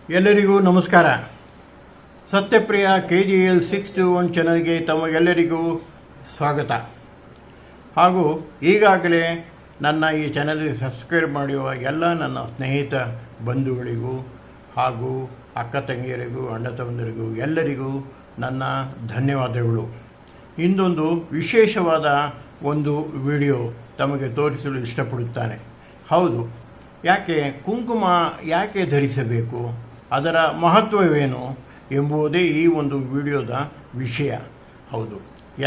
ಎಲ್ಲರಿಗೂ ನಮಸ್ಕಾರ. ಸತ್ಯಪ್ರಿಯ KGL 621 ಚಾನಲ್ಗೆ ತಮಗೆಲ್ಲರಿಗೂ ಸ್ವಾಗತ. ಹಾಗೂ ಈಗಾಗಲೇ ನನ್ನ ಈ ಚಾನಲ್ಗೆ ಸಬ್ಸ್ಕ್ರೈಬ್ ಮಾಡಿರುವ ಎಲ್ಲ ನನ್ನ ಸ್ನೇಹಿತ ಬಂಧುಗಳಿಗೂ ಹಾಗೂ ಅಕ್ಕ ತಂಗಿಯರಿಗೂ ಅಣ್ಣ ತಮ್ಮಂದಿರಿಗೂ ಎಲ್ಲರಿಗೂ ನನ್ನ ಧನ್ಯವಾದಗಳು. ಇಂದೊಂದು ವಿಶೇಷವಾದ ಒಂದು ವಿಡಿಯೋ ತಮಗೆ ತೋರಿಸಲು ಇಷ್ಟಪಡುತ್ತಾನೆ. ಹೌದು, ಕುಂಕುಮ ಯಾಕೆ ಧರಿಸಬೇಕು, ಅದರ ಮಹತ್ವವೇನು ಎಂಬುದೇ ಈ ಒಂದು ವಿಡಿಯೋದ ವಿಷಯ. ಹೌದು,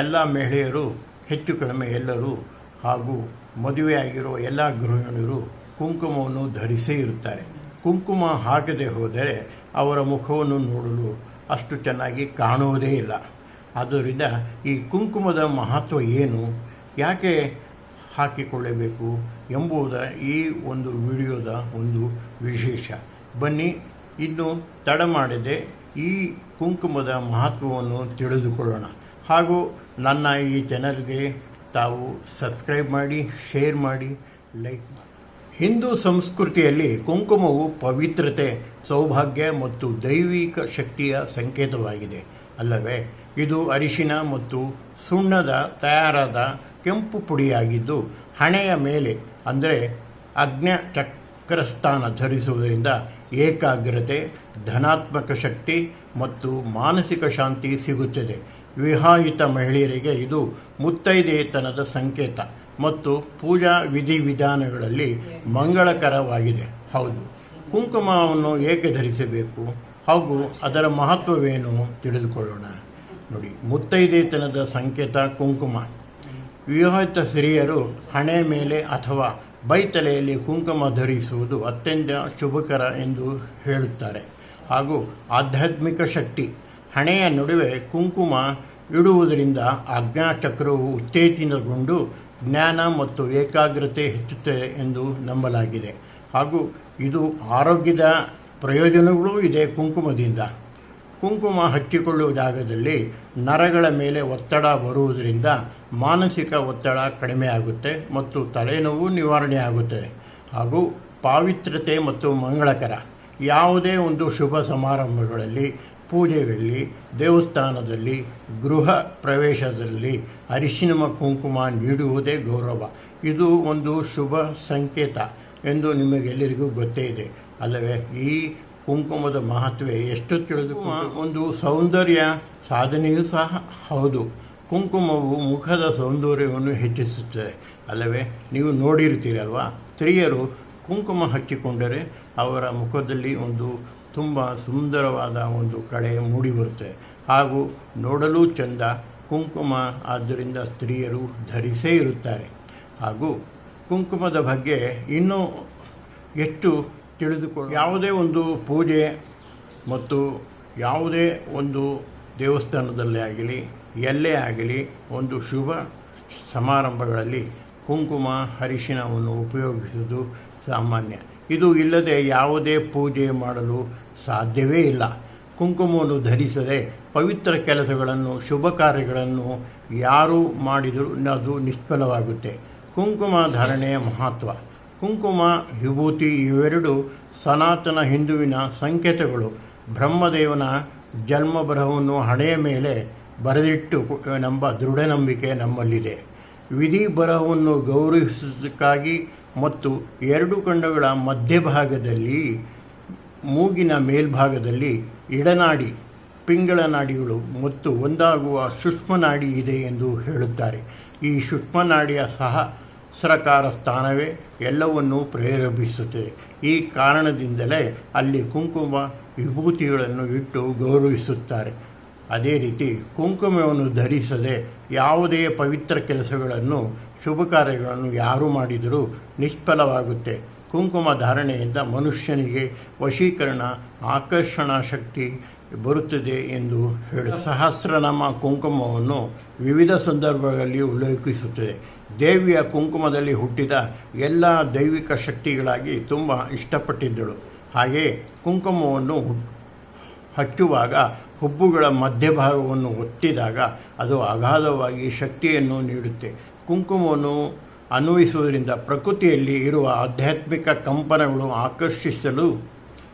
ಎಲ್ಲ ಮಹಿಳೆಯರು ಹೆಚ್ಚು ಕಡಿಮೆ ಎಲ್ಲರೂ ಹಾಗೂ ಮದುವೆಯಾಗಿರುವ ಎಲ್ಲ ಗೃಹಿಣಿಯರು ಕುಂಕುಮವನ್ನು ಧರಿಸೇ ಇರುತ್ತಾರೆ. ಕುಂಕುಮ ಹಾಕದೆ ಹೋದರೆ ಅವರ ಮುಖವನ್ನು ನೋಡಲು ಅಷ್ಟು ಚೆನ್ನಾಗಿ ಕಾಣುವುದೇ ಇಲ್ಲ. ಆದ್ದರಿಂದ ಈ ಕುಂಕುಮದ ಮಹತ್ವ ಏನು, ಯಾಕೆ ಹಾಕಿಕೊಳ್ಳಬೇಕು ಎಂಬುದ ಈ ಒಂದು ವಿಡಿಯೋದ ಒಂದು ವಿಶೇಷ. ಬನ್ನಿ, ಇನ್ನು ತಡ ಮಾಡದೆ ಈ ಕುಂಕುಮದ ಮಹತ್ವವನ್ನು ತಿಳಿದುಕೊಳ್ಳೋಣ. ಹಾಗೂ ನನ್ನ ಈ ಚಾನಲ್ಗೆ ತಾವು ಸಬ್ಸ್ಕ್ರೈಬ್ ಮಾಡಿ, ಶೇರ್ ಮಾಡಿ, ಲೈಕ್ ಮಾಡಿ. ಹಿಂದೂ ಸಂಸ್ಕೃತಿಯಲ್ಲಿ ಕುಂಕುಮವು ಪವಿತ್ರತೆ, ಸೌಭಾಗ್ಯ ಮತ್ತು ದೈವಿಕ ಶಕ್ತಿಯ ಸಂಕೇತವಾಗಿದೆ ಅಲ್ಲವೇ? ಇದು ಅರಿಶಿನ ಮತ್ತು ಸುಣ್ಣದ ತಯಾರಾದ ಕೆಂಪು ಪುಡಿಯಾಗಿದ್ದು ಹಣೆಯ ಮೇಲೆ ಅಂದರೆ ಅಗ್ನ್ಯ ಚಕ್ರಸ್ಥಾನ ಧರಿಸುವುದರಿಂದ ಏಕಾಗ್ರತೆ, ಧನಾತ್ಮಕ ಶಕ್ತಿ ಮತ್ತು ಮಾನಸಿಕ ಶಾಂತಿ ಸಿಗುತ್ತದೆ. ವಿವಾಹಿತ ಮಹಿಳೆಯರಿಗೆ ಇದು ಮುತ್ತೈದೆತನದ ಸಂಕೇತ ಮತ್ತು ಪೂಜಾ ವಿಧಿವಿಧಾನಗಳಲ್ಲಿ ಮಂಗಳಕರವಾಗಿದೆ. ಹೌದು, ಕುಂಕುಮವನ್ನು ಏಕೆ ಧರಿಸಬೇಕು ಹಾಗೂ ಅದರ ಮಹತ್ವವೇನು ತಿಳಿದುಕೊಳ್ಳೋಣ. ನೋಡಿ, ಮುತ್ತೈದೆತನದ ಸಂಕೇತ ಕುಂಕುಮ. ವಿವಾಹಿತ ಸ್ತ್ರೀಯರು ಹಣೆ ಮೇಲೆ ಅಥವಾ ಬೈತಲೆಯಲ್ಲಿ ಕುಂಕುಮ ಧರಿಸುವುದು ಅತ್ಯಂತ ಶುಭಕರ ಎಂದು ಹೇಳುತ್ತಾರೆ. ಹಾಗೂ ಆಧ್ಯಾತ್ಮಿಕ ಶಕ್ತಿ. ಹಣೆಯ ನಡುವೆ ಕುಂಕುಮ ಇಡುವುದರಿಂದ ಆಜ್ಞಾಚಕ್ರವು ಉತ್ತೇಜಿತಗೊಂಡು ಜ್ಞಾನ ಮತ್ತು ಏಕಾಗ್ರತೆ ಹೆಚ್ಚುತ್ತದೆ ಎಂದು ನಂಬಲಾಗಿದೆ. ಹಾಗೂ ಇದು ಆರೋಗ್ಯದ ಪ್ರಯೋಜನಗಳೂ ಇದೆ ಕುಂಕುಮದಿಂದ. ಕುಂಕುಮ ಹಚ್ಚಿಕೊಳ್ಳುವ ಜಾಗದಲ್ಲಿ ನರಗಳ ಮೇಲೆ ಒತ್ತಡ ಬರುವುದರಿಂದ ಮಾನಸಿಕ ಒತ್ತಡ ಕಡಿಮೆಯಾಗುತ್ತೆ ಮತ್ತು ತಲೆನೋವು ನಿವಾರಣೆ ಆಗುತ್ತದೆ. ಹಾಗೂ ಪಾವಿತ್ರತೆ ಮತ್ತು ಮಂಗಳಕರ. ಯಾವುದೇ ಒಂದು ಶುಭ ಸಮಾರಂಭಗಳಲ್ಲಿ, ಪೂಜೆಗಳಲ್ಲಿ, ದೇವಸ್ಥಾನದಲ್ಲಿ, ಗೃಹ ಪ್ರವೇಶದಲ್ಲಿ ಅರಿಶಿನ ಕುಂಕುಮ ನೀಡುವುದೇ ಗೌರವ. ಇದು ಒಂದು ಶುಭ ಸಂಕೇತ ಎಂದು ನಿಮಗೆಲ್ಲರಿಗೂ ಗೊತ್ತೇ ಇದೆ ಅಲ್ಲವೇ? ಈ ಕುಂಕುಮದ ಮಹತ್ವ ಎಷ್ಟು ತಿಳಿದುಕೊಂಡು ಒಂದು ಸೌಂದರ್ಯ ಸಾಧನೆಯೂ ಸಹ ಹೌದು. ಕುಂಕುಮವು ಮುಖದ ಸೌಂದರ್ಯವನ್ನು ಹೆಚ್ಚಿಸುತ್ತದೆ ಅಲ್ಲವೇ? ನೀವು ನೋಡಿರ್ತೀರಲ್ವಾ, ಸ್ತ್ರೀಯರು ಕುಂಕುಮ ಹಚ್ಚಿಕೊಂಡರೆ ಅವರ ಮುಖದಲ್ಲಿ ಒಂದು ತುಂಬ ಸುಂದರವಾದ ಒಂದು ಕಳೆ ಮೂಡಿಬರುತ್ತದೆ ಹಾಗೂ ನೋಡಲು ಚೆಂದ. ಕುಂಕುಮ ಆದ್ದರಿಂದ ಸ್ತ್ರೀಯರು ಧರಿಸೇ ಇರುತ್ತಾರೆ. ಹಾಗೂ ಕುಂಕುಮದ ಬಗ್ಗೆ ಇನ್ನೂ ಎಷ್ಟು ಯಾವುದೇ ಒಂದು ಪೂಜೆ ಮತ್ತು ಯಾವುದೇ ಒಂದು ದೇವಸ್ಥಾನದಲ್ಲೇ ಆಗಲಿ, ಎಲ್ಲೇ ಆಗಲಿ, ಒಂದು ಶುಭ ಸಮಾರಂಭಗಳಲ್ಲಿ ಕುಂಕುಮ ಅರಿಶಿನವನ್ನು ಉಪಯೋಗಿಸುವುದು ಸಾಮಾನ್ಯ. ಇದು ಇಲ್ಲದೆ ಯಾವುದೇ ಪೂಜೆ ಮಾಡಲು ಸಾಧ್ಯವೇ ಇಲ್ಲ. ಕುಂಕುಮವನ್ನು ಧರಿಸದೆ ಪವಿತ್ರ ಕೆಲಸಗಳನ್ನು, ಶುಭ ಕಾರ್ಯಗಳನ್ನು ಯಾರು ಮಾಡಿದರೂ ಅದು ನಿಷ್ಫಲವಾಗುತ್ತೆ. ಕುಂಕುಮ ಧಾರಣೆಯ ಮಹತ್ವ. ಕುಂಕುಮ, ವಿಭೂತಿ ಇವೆರಡು ಸನಾತನ ಹಿಂದುವಿನ ಸಂಕೇತಗಳು. ಬ್ರಹ್ಮದೇವನ ಜನ್ಮಬರಹವನ್ನು ಹಣೆಯ ಮೇಲೆ ಬರೆದಿಟ್ಟು ಎಂಬ ದೃಢ ನಂಬಿಕೆ ನಮ್ಮಲ್ಲಿದೆ. ವಿಧಿ ಬರಹವನ್ನು ಗೌರವಿಸುವುದಕ್ಕಾಗಿ ಮತ್ತು ಎರಡು ಕಣ್ಣುಗಳ ಮಧ್ಯಭಾಗದಲ್ಲಿ, ಮೂಗಿನ ಮೇಲ್ಭಾಗದಲ್ಲಿ ಎಡನಾಡಿ, ಪಿಂಗಳ ನಾಡಿಗಳು ಮತ್ತು ಒಂದಾಗುವ ಸೂಕ್ಷ್ಮನಾಡಿ ಇದೆ ಎಂದು ಹೇಳುತ್ತಾರೆ. ಈ ಸೂಕ್ಷ್ಮನಾಡಿಯ ಸಹಸ್ರಾಕಾರ ಸ್ಥಾನವೇ ಎಲ್ಲವನ್ನೂ ಪ್ರೇರೇಪಿಸುತ್ತದೆ. ಈ ಕಾರಣದಿಂದಲೇ ಅಲ್ಲಿ ಕುಂಕುಮ ವಿಭೂತಿಗಳನ್ನು ಇಟ್ಟು ಗೌರವಿಸುತ್ತಾರೆ. ಅದೇ ರೀತಿ ಕುಂಕುಮವನ್ನು ಧರಿಸದೆ ಯಾವುದೇ ಪವಿತ್ರ ಕೆಲಸಗಳನ್ನು, ಶುಭ ಕಾರ್ಯಗಳನ್ನು ಯಾರು ಮಾಡಿದರೂ ನಿಷ್ಫಲವಾಗುತ್ತೆ. ಕುಂಕುಮ ಧಾರಣೆಯಿಂದ ಮನುಷ್ಯನಿಗೆ ವಶೀಕರಣ, ಆಕರ್ಷಣಾ ಶಕ್ತಿ ಬರುತ್ತದೆ ಎಂದು ಸಹಸ್ರನಾಮ ಕುಂಕುಮವನ್ನು ವಿವಿಧ ಸಂದರ್ಭಗಳಲ್ಲಿ ಉಲ್ಲೇಖಿಸುತ್ತದೆ. ದೇವಿಯ ಕುಂಕುಮದಲ್ಲಿ ಹುಟ್ಟಿದ ಎಲ್ಲ ದೈವಿಕ ಶಕ್ತಿಗಳಾಗಿ ತುಂಬ ಇಷ್ಟಪಟ್ಟಿದ್ದಳು. ಹಾಗೆಯೇ ಕುಂಕುಮವನ್ನು ಹಚ್ಚುವಾಗ ಹುಬ್ಬುಗಳ ಮಧ್ಯಭಾಗವನ್ನು ಒತ್ತಿದಾಗ ಅದು ಅಗಾಧವಾಗಿ ಶಕ್ತಿಯನ್ನು ನೀಡುತ್ತೆ. ಕುಂಕುಮವನ್ನು ಅನ್ವಯಿಸುವುದರಿಂದ ಪ್ರಕೃತಿಯಲ್ಲಿ ಇರುವ ಆಧ್ಯಾತ್ಮಿಕ ಕಂಪನಗಳು ಆಕರ್ಷಿಸಲು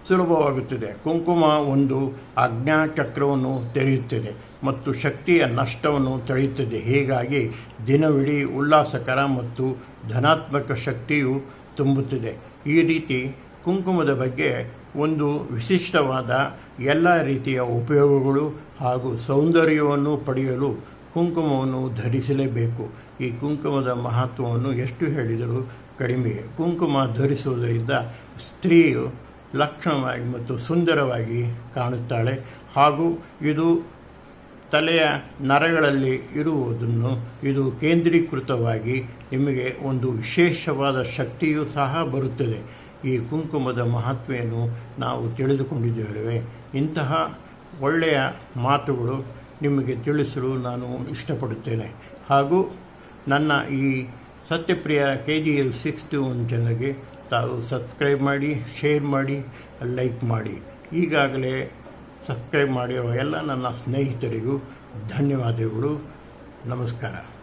ಸುಲಭವಾಗುತ್ತದೆ. ಕುಂಕುಮ ಒಂದು ಆಜ್ಞಾಚಕ್ರವನ್ನು ತೆರೆಯುತ್ತದೆ ಮತ್ತು ಶಕ್ತಿಯ ನಷ್ಟವನ್ನು ತಡೆಯುತ್ತದೆ. ಹೀಗಾಗಿ ದಿನವಿಡೀ ಉಲ್ಲಾಸಕರ ಮತ್ತು ಧನಾತ್ಮಕ ಶಕ್ತಿಯು ತುಂಬುತ್ತದೆ. ಈ ರೀತಿ ಕುಂಕುಮದ ಬಗ್ಗೆ ಒಂದು ವಿಶಿಷ್ಟವಾದ ಎಲ್ಲ ರೀತಿಯ ಉಪಯೋಗಗಳು ಹಾಗೂ ಸೌಂದರ್ಯವನ್ನು ಪಡೆಯಲು ಕುಂಕುಮವನ್ನು ಧರಿಸಲೇಬೇಕು. ಈ ಕುಂಕುಮದ ಮಹತ್ವವನ್ನು ಎಷ್ಟು ಹೇಳಿದರೂ ಕಡಿಮೆಯೇ. ಕುಂಕುಮ ಧರಿಸುವುದರಿಂದ ಸ್ತ್ರೀಯು ಲಕ್ಷಣವಾಗಿ ಮತ್ತು ಸುಂದರವಾಗಿ ಕಾಣುತ್ತಾಳೆ ಹಾಗೂ ಇದು ತಲೆಯ ನರಗಳಲ್ಲಿ ಇರುವುದನ್ನು ಇದು ಕೇಂದ್ರೀಕೃತವಾಗಿ ನಿಮಗೆ ಒಂದು ವಿಶೇಷವಾದ ಶಕ್ತಿಯೂ ಸಹ ಬರುತ್ತದೆ. ಈ ಕುಂಕುಮದ ಮಹತ್ವವನ್ನು ನಾವು ತಿಳಿದುಕೊಂಡಿದ್ದೇವೆ. ಇಂತಹ ಒಳ್ಳೆಯ ಮಾತುಗಳು ನಿಮಗೆ ತಿಳಿಸಲು ನಾನು ಇಷ್ಟಪಡುತ್ತೇನೆ. ಹಾಗೂ ನನ್ನ ಈ ಸತ್ಯಪ್ರಿಯ KGL 621 ಚಾನಲ್ಗೆ ತಾವು ಸಬ್ಸ್ಕ್ರೈಬ್ ಮಾಡಿ, ಶೇರ್ ಮಾಡಿ, ಲೈಕ್ ಮಾಡಿ. ಈಗಾಗಲೇ ಸಬ್ಸ್ಕ್ರೈಬ್ ಮಾಡಿರುವ ಎಲ್ಲ ನನ್ನ ಸ್ನೇಹಿತರಿಗೂ ಧನ್ಯವಾದಗಳು. ನಮಸ್ಕಾರ.